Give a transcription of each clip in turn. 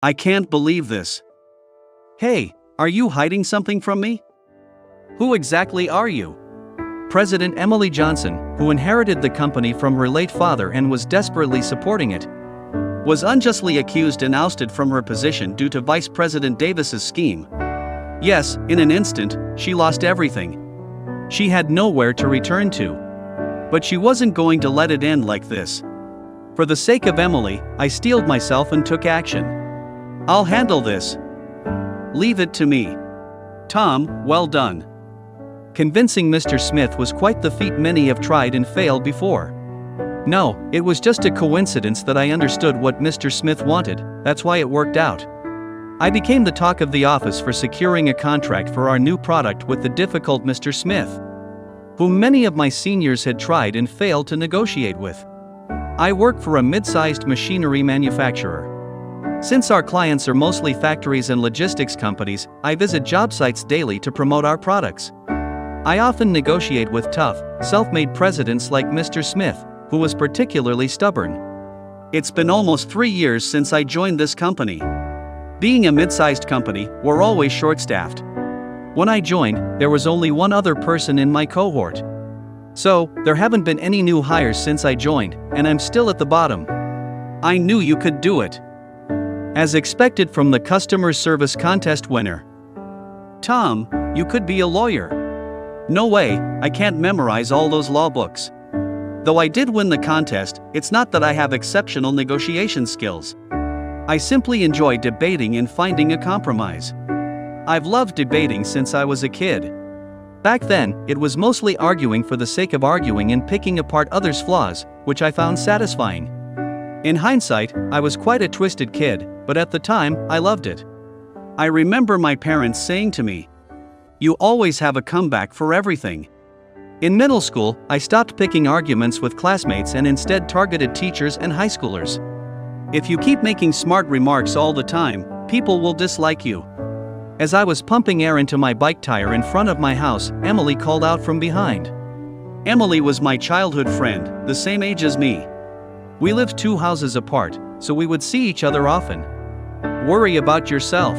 I can't believe this. Hey, are you hiding something from me? Who exactly are you? President Emily Johnson, who inherited the company from her late father and was desperately supporting it, was unjustly accused and ousted from her position due to Vice President Davis's scheme. Yes, in an instant, she lost everything. She had nowhere to return to. But she wasn't going to let it end like this. For the sake of Emily, I steeled myself and took action. I'll handle this. Leave it to me. Tom, well done. Convincing Mr. Smith was quite the feat many have tried and failed before. No, it was just a coincidence that I understood what Mr. Smith wanted, that's why it worked out. I became the talk of the office for securing a contract for our new product with the difficult Mr. Smith, whom many of my seniors had tried and failed to negotiate with. I work for a mid-sized machinery manufacturer. Since our clients are mostly factories and logistics companies, I visit job sites daily to promote our products. I often negotiate with tough, self-made presidents like Mr. Smith, who was particularly stubborn. It's been almost 3 years since I joined this company. Being a mid-sized company, we're always short-staffed. When I joined, there was only one other person in my cohort. So, there haven't been any new hires since I joined, and I'm still at the bottom. I knew you could do it. As expected from the customer service contest winner. Tom, you could be a lawyer. No way, I can't memorize all those law books. Though I did win the contest, it's not that I have exceptional negotiation skills. I simply enjoy debating and finding a compromise. I've loved debating since I was a kid. Back then, it was mostly arguing for the sake of arguing and picking apart others' flaws, which I found satisfying. In hindsight, I was quite a twisted kid, but at the time, I loved it. I remember my parents saying to me, "You always have a comeback for everything." In middle school, I stopped picking arguments with classmates and instead targeted teachers and high schoolers. If you keep making smart remarks all the time, people will dislike you. As I was pumping air into my bike tire in front of my house, Emily called out from behind. Emily was my childhood friend, the same age as me. We lived 2 houses apart, so we would see each other often. Worry about yourself.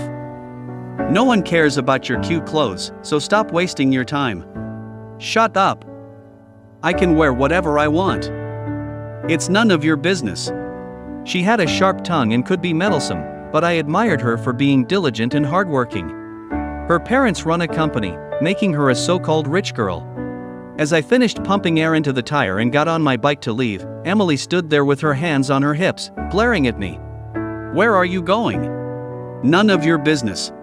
No one cares about your cute clothes, so stop wasting your time. Shut up. I can wear whatever I want. It's none of your business. She had a sharp tongue and could be meddlesome, but I admired her for being diligent and hardworking. Her parents run a company, making her a so-called rich girl. As I finished pumping air into the tire and got on my bike to leave, Emily stood there with her hands on her hips, glaring at me. Where are you going? None of your business.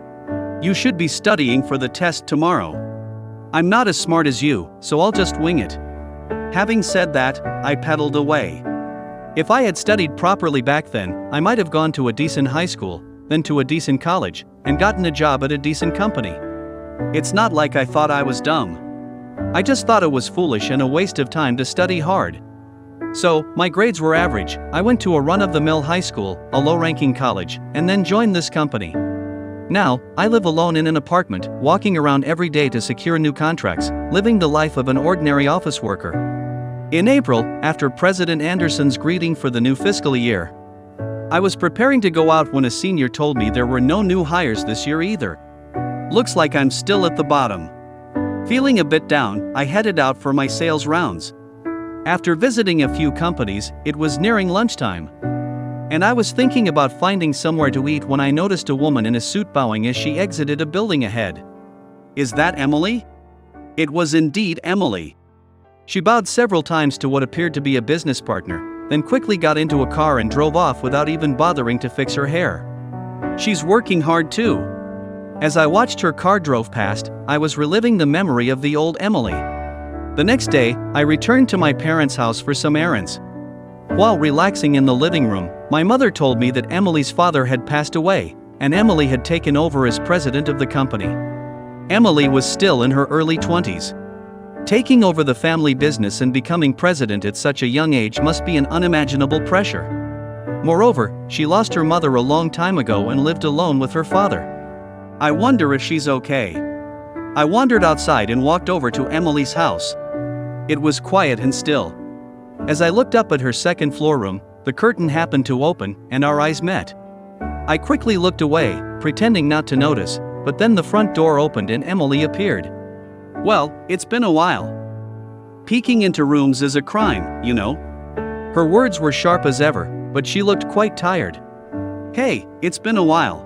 You should be studying for the test tomorrow. I'm not as smart as you, so I'll just wing it. Having said that, I pedaled away. If I had studied properly back then, I might have gone to a decent high school, then to a decent college, and gotten a job at a decent company. It's not like I thought I was dumb. I just thought it was foolish and a waste of time to study hard. So, my grades were average. I went to a run-of-the-mill high school, a low-ranking college, and then joined this company. Now, I live alone in an apartment, walking around every day to secure new contracts, living the life of an ordinary office worker. In April, after President Anderson's greeting for the new fiscal year, I was preparing to go out when a senior told me there were no new hires this year either. Looks like I'm still at the bottom. Feeling a bit down, I headed out for my sales rounds. After visiting a few companies, it was nearing lunchtime. And I was thinking about finding somewhere to eat when I noticed a woman in a suit bowing as she exited a building ahead. Is that Emily? It was indeed Emily. She bowed several times to what appeared to be a business partner, then quickly got into a car and drove off without even bothering to fix her hair. She's working hard too. As I watched her car drove past, I was reliving the memory of the old Emily. The next day, I returned to my parents' house for some errands. While relaxing in the living room, my mother told me that Emily's father had passed away, and Emily had taken over as president of the company. Emily was still in her early 20s. Taking over the family business and becoming president at such a young age must be an unimaginable pressure. Moreover, she lost her mother a long time ago and lived alone with her father. I wonder if she's okay. I wandered outside and walked over to Emily's house. It was quiet and still. As I looked up at her second-floor room, the curtain happened to open, and our eyes met. I quickly looked away, pretending not to notice, but then the front door opened and Emily appeared. Well, it's been a while. Peeking into rooms is a crime, you know. Her words were sharp as ever, but she looked quite tired. Hey, it's been a while.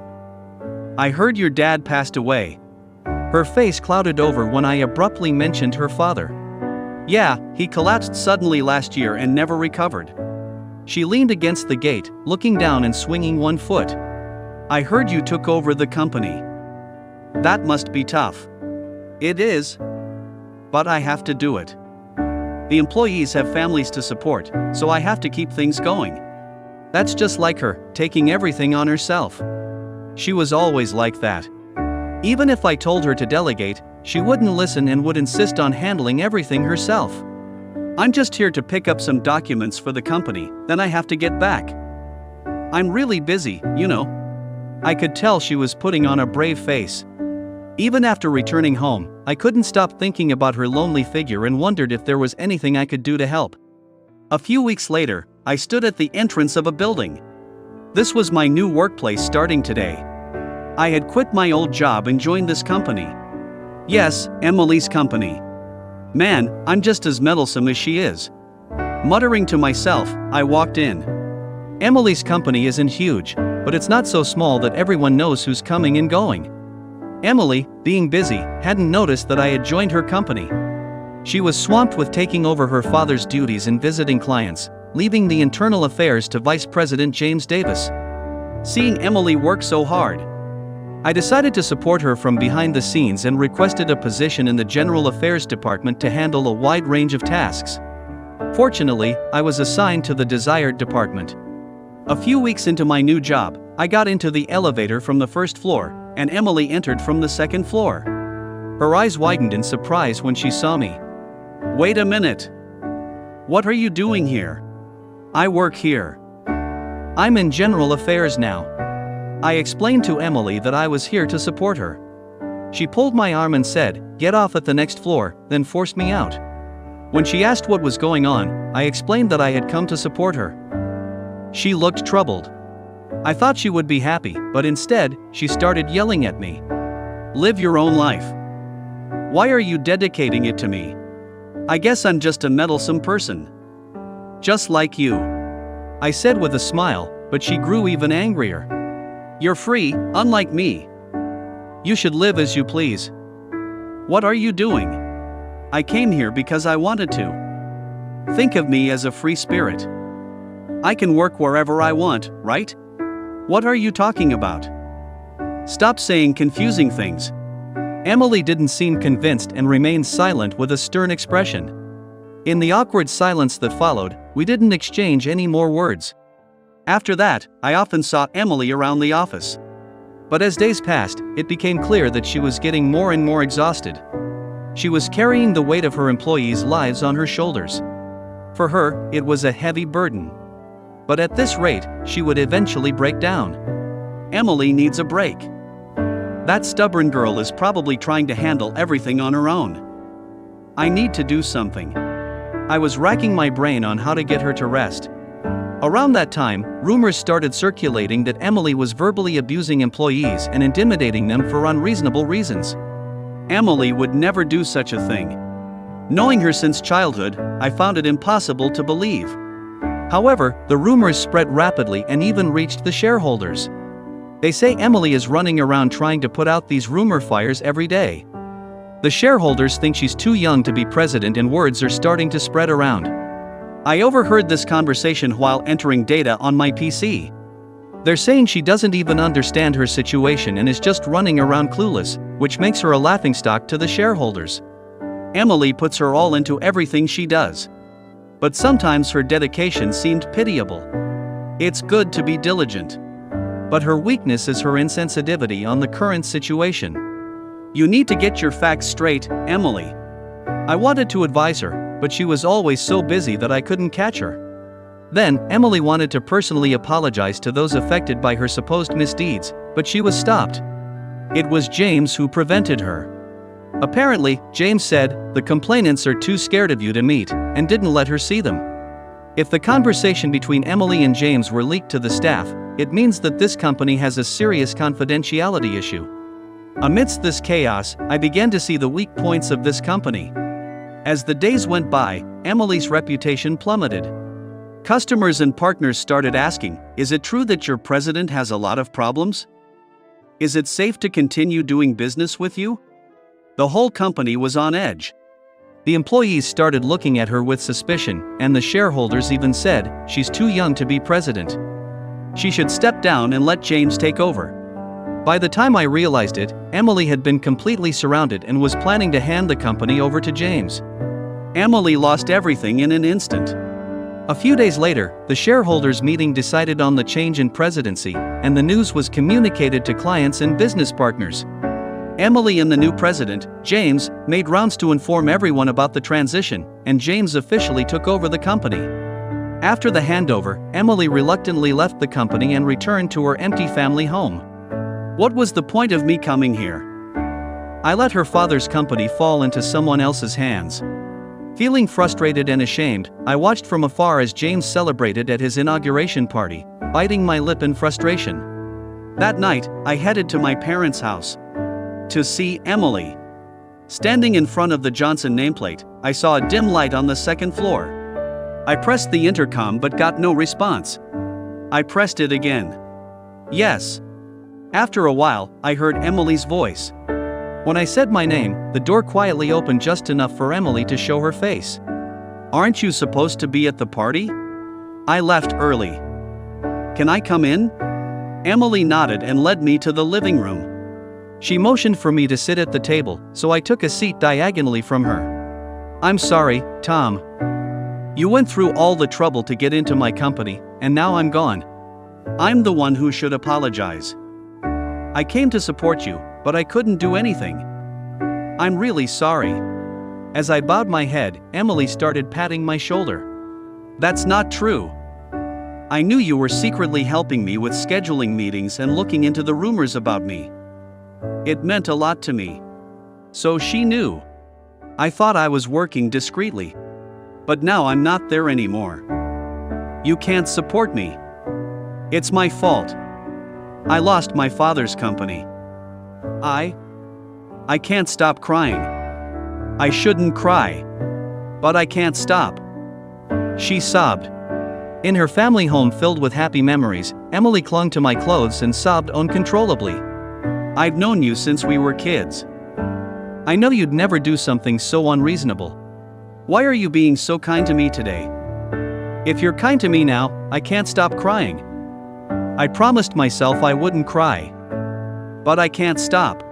I heard your dad passed away. Her face clouded over when I abruptly mentioned her father. Yeah, he collapsed suddenly last year and never recovered. She leaned against the gate, looking down and swinging one foot. I heard you took over the company. That must be tough. It is. But I have to do it. The employees have families to support, so I have to keep things going. That's just like her, taking everything on herself. She was always like that. Even if I told her to delegate, she wouldn't listen and would insist on handling everything herself. I'm just here to pick up some documents for the company, then I have to get back. I'm really busy, you know. I could tell she was putting on a brave face. Even after returning home, I couldn't stop thinking about her lonely figure and wondered if there was anything I could do to help. A few weeks later, I stood at the entrance of a building. This was my new workplace starting today. I had quit my old job and joined this company. Yes, Emily's company. Man, I'm just as meddlesome as she is. Muttering to myself, I walked in. Emily's company isn't huge, but it's not so small that everyone knows who's coming and going. Emily, being busy, hadn't noticed that I had joined her company. She was swamped with taking over her father's duties and visiting clients, leaving the internal affairs to Vice President James Davis. Seeing Emily work so hard, I decided to support her from behind the scenes and requested a position in the General Affairs Department to handle a wide range of tasks. Fortunately, I was assigned to the desired department. A few weeks into my new job, I got into the elevator from the first floor, and Emily entered from the second floor. Her eyes widened in surprise when she saw me. Wait a minute. What are you doing here? I work here. I'm in General Affairs now. I explained to Emily that I was here to support her. She pulled my arm and said, "Get off at the next floor," then forced me out. When she asked what was going on, I explained that I had come to support her. She looked troubled. I thought she would be happy, but instead, she started yelling at me. Live your own life. Why are you dedicating it to me? I guess I'm just a meddlesome person. Just like you. I said with a smile, but she grew even angrier. You're free, unlike me. You should live as you please. What are you doing? I came here because I wanted to. Think of me as a free spirit. I can work wherever I want, right? What are you talking about? Stop saying confusing things. Emily didn't seem convinced and remained silent with a stern expression. In the awkward silence that followed, we didn't exchange any more words. After that, I often saw Emily around the office. But as days passed, it became clear that she was getting more and more exhausted. She was carrying the weight of her employees' lives on her shoulders. For her, it was a heavy burden. But at this rate, she would eventually break down. Emily needs a break. That stubborn girl is probably trying to handle everything on her own. I need to do something. I was racking my brain on how to get her to rest. Around that time, rumors started circulating that Emily was verbally abusing employees and intimidating them for unreasonable reasons. Emily would never do such a thing. Knowing her since childhood, I found it impossible to believe. However, the rumors spread rapidly and even reached the shareholders. They say Emily is running around trying to put out these rumor fires every day. The shareholders think she's too young to be president and words are starting to spread around. I overheard this conversation while entering data on my PC. They're saying she doesn't even understand her situation and is just running around clueless, which makes her a laughingstock to the shareholders. Emily puts her all into everything she does. But sometimes her dedication seemed pitiable. It's good to be diligent. But her weakness is her insensitivity on the current situation. You need to get your facts straight, Emily. I wanted to advise her, but she was always so busy that I couldn't catch her. Then, Emily wanted to personally apologize to those affected by her supposed misdeeds, but she was stopped. It was James who prevented her. Apparently, James said, "The complainants are too scared of you to meet," and didn't let her see them. If the conversation between Emily and James were leaked to the staff, it means that this company has a serious confidentiality issue. Amidst this chaos, I began to see the weak points of this company. As the days went by, Emily's reputation plummeted. Customers and partners started asking, "Is it true that your president has a lot of problems? Is it safe to continue doing business with you?" The whole company was on edge. The employees started looking at her with suspicion, and the shareholders even said, "She's too young to be president. She should step down and let James take over." By the time I realized it, Emily had been completely surrounded and was planning to hand the company over to James. Emily lost everything in an instant. A few days later, the shareholders' meeting decided on the change in presidency, and the news was communicated to clients and business partners. Emily and the new president, James, made rounds to inform everyone about the transition, and James officially took over the company. After the handover, Emily reluctantly left the company and returned to her empty family home. What was the point of me coming here? I let her father's company fall into someone else's hands. Feeling frustrated and ashamed, I watched from afar as James celebrated at his inauguration party, biting my lip in frustration. That night, I headed to my parents' house to see Emily. Standing in front of the Johnson nameplate, I saw a dim light on the second floor. I pressed the intercom but got no response. I pressed it again. Yes. After a while, I heard Emily's voice. When I said my name, the door quietly opened just enough for Emily to show her face. "Aren't you supposed to be at the party? I left early. Can I come in?" Emily nodded and led me to the living room. She motioned for me to sit at the table, so I took a seat diagonally from her. "I'm sorry, Tom. You went through all the trouble to get into my company, and now I'm gone. I'm the one who should apologize. I came to support you, but I couldn't do anything. I'm really sorry." As I bowed my head, Emily started patting my shoulder. "That's not true. I knew you were secretly helping me with scheduling meetings and looking into the rumors about me. It meant a lot to me." So she knew. I thought I was working discreetly. But now I'm not there anymore. You can't support me. It's my fault. I lost my father's company. I can't stop crying. I shouldn't cry. But I can't stop. She sobbed. In her family home filled with happy memories, Emily clung to my clothes and sobbed uncontrollably. "I've known you since we were kids. I know you'd never do something so unreasonable. Why are you being so kind to me today? If you're kind to me now, I can't stop crying. I promised myself I wouldn't cry. But I can't stop."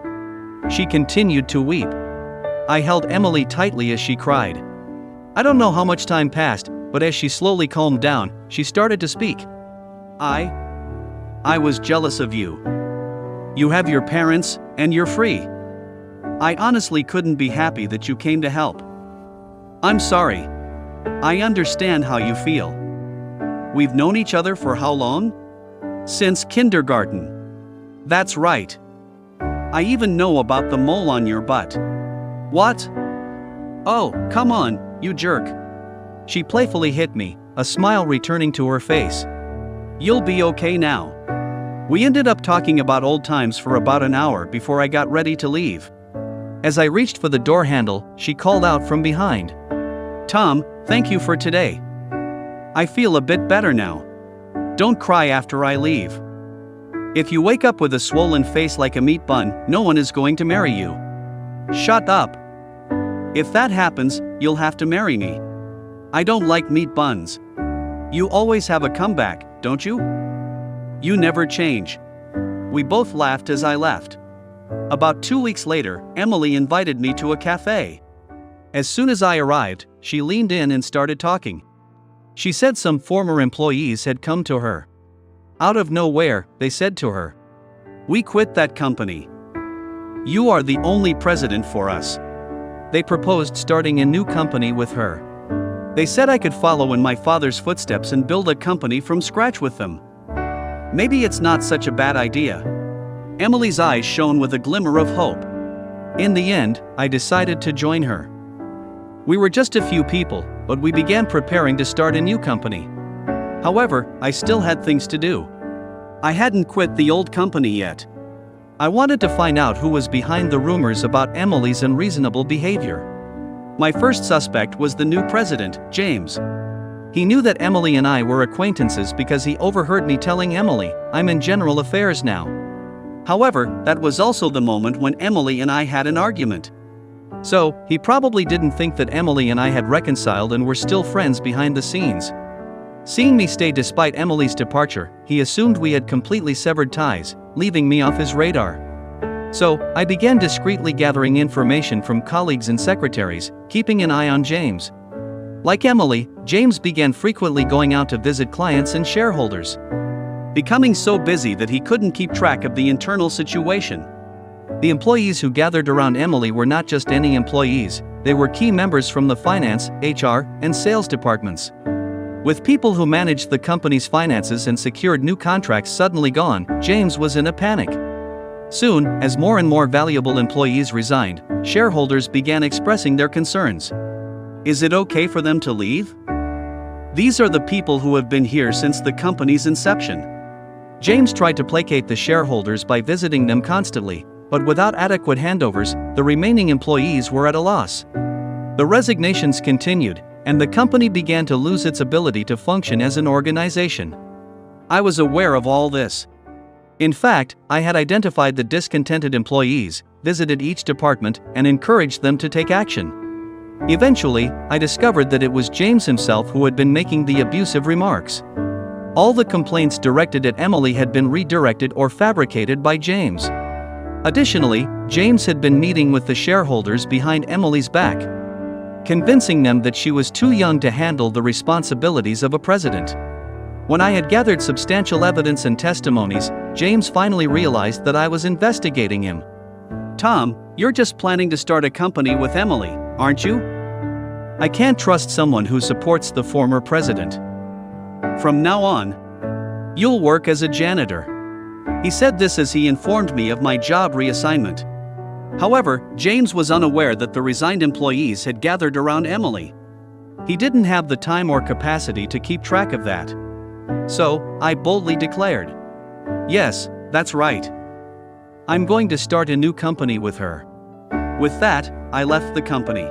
She continued to weep. I held Emily tightly as she cried. I don't know how much time passed, but as she slowly calmed down, she started to speak. I was jealous of you. You have your parents, and you're free. I honestly couldn't be happy that you came to help. I'm sorry. I understand how you feel. We've known each other for how long? Since kindergarten. That's right. I even know about the mole on your butt. What? Oh, come on, you jerk. She playfully hit me, a smile returning to her face. You'll be okay now. We ended up talking about old times for about an hour before I got ready to leave. As I reached for the door handle, she called out from behind. Tom, thank you for today. I feel a bit better now. Don't cry after I leave. If you wake up with a swollen face like a meat bun, no one is going to marry you. Shut up. If that happens, you'll have to marry me. I don't like meat buns. You always have a comeback, don't you? You never change. We both laughed as I left. About 2 weeks later, Emily invited me to a cafe. As soon as I arrived, she leaned in and started talking. She said some former employees had come to her. Out of nowhere, they said to her, "We quit that company. You are the only president for us." They proposed starting a new company with her. They said I could follow in my father's footsteps and build a company from scratch with them. Maybe it's not such a bad idea. Emily's eyes shone with a glimmer of hope. In the end, I decided to join her. We were just a few people, but we began preparing to start a new company. However, I still had things to do. I hadn't quit the old company yet. I wanted to find out who was behind the rumors about Emily's unreasonable behavior. My first suspect was the new president, James. He knew that Emily and I were acquaintances because he overheard me telling Emily, "I'm in general affairs now." However, that was also the moment when Emily and I had an argument. So, he probably didn't think that Emily and I had reconciled and were still friends behind the scenes. Seeing me stay despite Emily's departure, he assumed we had completely severed ties, leaving me off his radar. So, I began discreetly gathering information from colleagues and secretaries, keeping an eye on James. Like Emily, James began frequently going out to visit clients and shareholders, becoming so busy that he couldn't keep track of the internal situation. The employees who gathered around Emily were not just any employees, they were key members from the finance, HR, and sales departments. With people who managed the company's finances and secured new contracts suddenly gone, James was in a panic. Soon, as more and more valuable employees resigned, shareholders began expressing their concerns. Is it okay for them to leave? These are the people who have been here since the company's inception. James tried to placate the shareholders by visiting them constantly, but without adequate handovers, the remaining employees were at a loss. The resignations continued, and the company began to lose its ability to function as an organization. I was aware of all this. In fact, I had identified the discontented employees, visited each department, and encouraged them to take action. Eventually, I discovered that it was James himself who had been making the abusive remarks. All the complaints directed at Emily had been redirected or fabricated by James. Additionally, James had been meeting with the shareholders behind Emily's back, convincing them that she was too young to handle the responsibilities of a president. When I had gathered substantial evidence and testimonies, James finally realized that I was investigating him. Tom, you're just planning to start a company with Emily, aren't you? I can't trust someone who supports the former president. From now on, you'll work as a janitor. He said this as he informed me of my job reassignment. However, James was unaware that the resigned employees had gathered around Emily. He didn't have the time or capacity to keep track of that. So, I boldly declared, "Yes, that's right. I'm going to start a new company with her." With that, I left the company.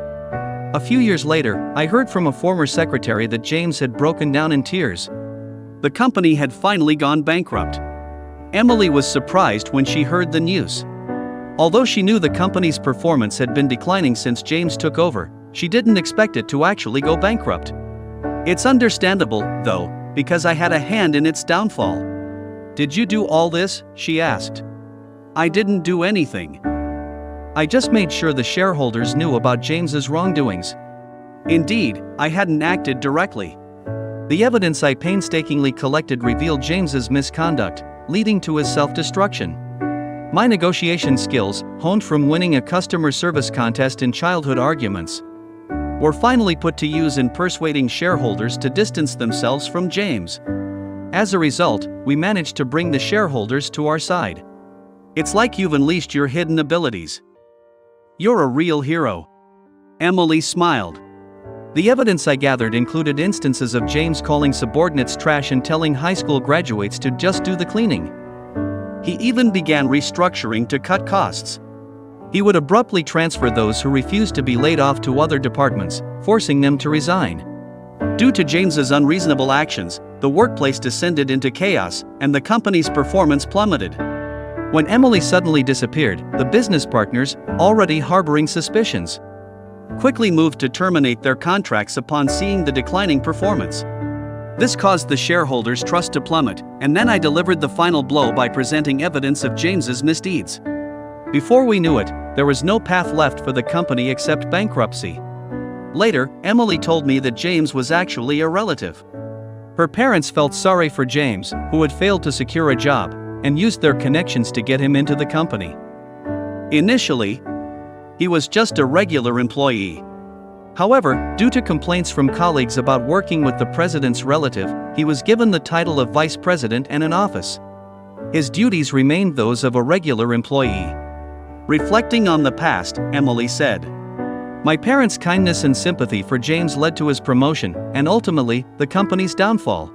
A few years later, I heard from a former secretary that James had broken down in tears. The company had finally gone bankrupt. Emily was surprised when she heard the news. Although she knew the company's performance had been declining since James took over, she didn't expect it to actually go bankrupt. It's understandable, though, because I had a hand in its downfall. "Did you do all this?" she asked. "I didn't do anything. I just made sure the shareholders knew about James's wrongdoings." Indeed, I hadn't acted directly. The evidence I painstakingly collected revealed James's misconduct, leading to his self-destruction. My negotiation skills, honed from winning a customer service contest in childhood arguments, were finally put to use in persuading shareholders to distance themselves from James. As a result, we managed to bring the shareholders to our side. It's like you've unleashed your hidden abilities. You're a real hero. Emily smiled. The evidence I gathered included instances of James calling subordinates trash and telling high school graduates to just do the cleaning. He even began restructuring to cut costs. He would abruptly transfer those who refused to be laid off to other departments, forcing them to resign. Due to James's unreasonable actions, the workplace descended into chaos, and the company's performance plummeted. When Emily suddenly disappeared, the business partners, already harboring suspicions, quickly moved to terminate their contracts upon seeing the declining performance. This caused the shareholders' trust to plummet, and then I delivered the final blow by presenting evidence of James's misdeeds. Before we knew it, there was no path left for the company except bankruptcy. Later, Emily told me that James was actually a relative. Her parents felt sorry for James, who had failed to secure a job, and used their connections to get him into the company. Initially, he was just a regular employee. However, due to complaints from colleagues about working with the president's relative, he was given the title of vice president and an office. His duties remained those of a regular employee. Reflecting on the past, Emily said, "My parents' kindness and sympathy for James led to his promotion, and ultimately, the company's downfall.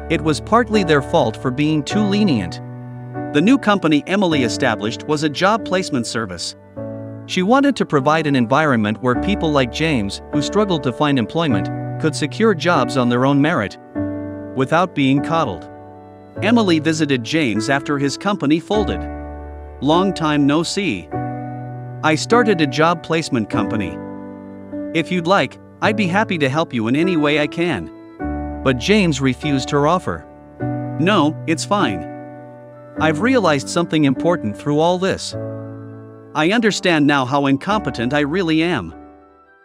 It was partly their fault for being too lenient. The new company Emily established was a job placement service. She wanted to provide an environment where people like James, who struggled to find employment, could secure jobs on their own merit, without being coddled. Emily visited James after his company folded. Long time no see. I started a job placement company. If you'd like, I'd be happy to help you in any way I can. But James refused her offer. No, it's fine. I've realized something important through all this. I understand now how incompetent I really am.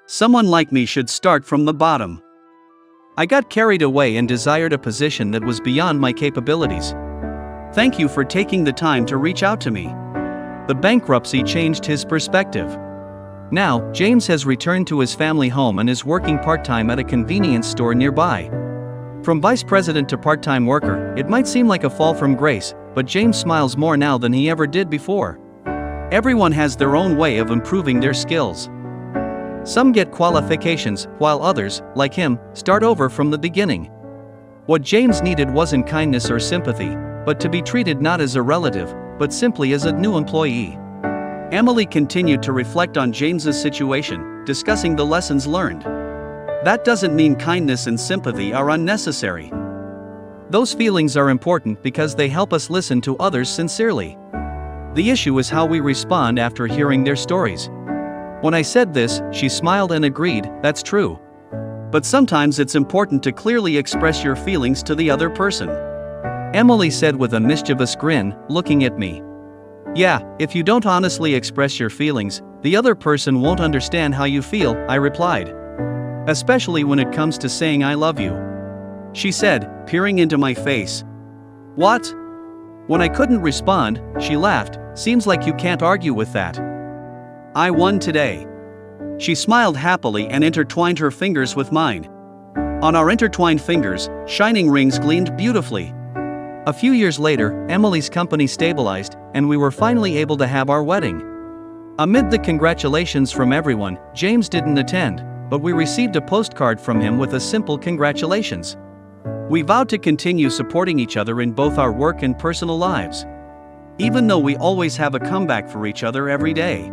Someone like me should start from the bottom. I got carried away and desired a position that was beyond my capabilities. Thank you for taking the time to reach out to me. The bankruptcy changed his perspective. Now, James has returned to his family home and is working part-time at a convenience store nearby. From vice president to part-time worker, it might seem like a fall from grace, but James smiles more now than he ever did before. Everyone has their own way of improving their skills. Some get qualifications, while others, like him, start over from the beginning. What James needed wasn't kindness or sympathy, but to be treated not as a relative, but simply as a new employee. Emily continued to reflect on James's situation, discussing the lessons learned. That doesn't mean kindness and sympathy are unnecessary. Those feelings are important because they help us listen to others sincerely. The issue is how we respond after hearing their stories. When I said this, she smiled and agreed, that's true. But sometimes it's important to clearly express your feelings to the other person. Emily said with a mischievous grin, looking at me. Yeah, if you don't honestly express your feelings, the other person won't understand how you feel, I replied. Especially when it comes to saying I love you. She said, peering into my face. What? When I couldn't respond, she laughed, seems like you can't argue with that. I won today. She smiled happily and intertwined her fingers with mine. On our intertwined fingers, shining rings gleamed beautifully. A few years later, Emily's company stabilized, and we were finally able to have our wedding. Amid the congratulations from everyone, James didn't attend, but we received a postcard from him with a simple congratulations. We vowed to continue supporting each other in both our work and personal lives. Even though we always have a comeback for each other every day.